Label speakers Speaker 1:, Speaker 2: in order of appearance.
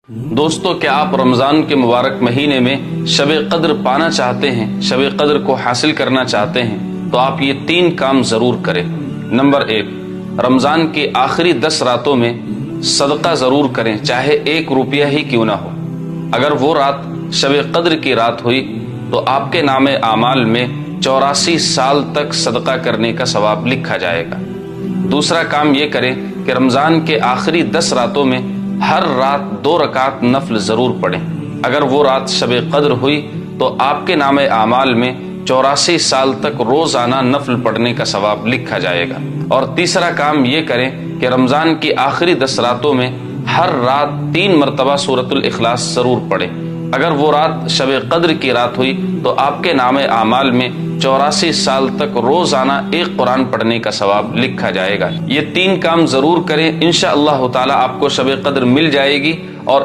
Speaker 1: دوستو، کیا آپ رمضان کے مبارک مہینے میں شب قدر پانا چاہتے ہیں، شب قدر کو حاصل کرنا چاہتے ہیں تو آپ یہ 3 کام ضرور کریں۔ نمبر 1، رمضان کی آخری 10 راتوں میں صدقہ ضرور کریں، چاہے 1 روپیہ ہی کیوں نہ ہو۔ اگر وہ رات شب قدر کی رات ہوئی تو آپ کے نام اعمال میں 84 سال تک صدقہ کرنے کا ثواب لکھا جائے گا۔ دوسرا کام یہ کریں کہ رمضان کے آخری 10 راتوں میں ہر رات 2 رکعت نفل ضرور پڑھیں۔ اگر وہ رات شب قدر ہوئی تو آپ کے نام اعمال میں 84 سال تک روزانہ نفل پڑھنے کا ثواب لکھا جائے گا۔ اور تیسرا کام یہ کریں کہ رمضان کی آخری 10 راتوں میں ہر رات 3 مرتبہ سورۃ الاخلاص ضرور پڑھیں۔ اگر وہ رات شب قدر کی رات ہوئی تو آپ کے نام اعمال میں 84 سال تک روزانہ 1 قرآن پڑھنے کا ثواب لکھا جائے گا۔ یہ 3 کام ضرور کریں، انشاءاللہ تعالی آپ کو شب قدر مل جائے گی۔ اور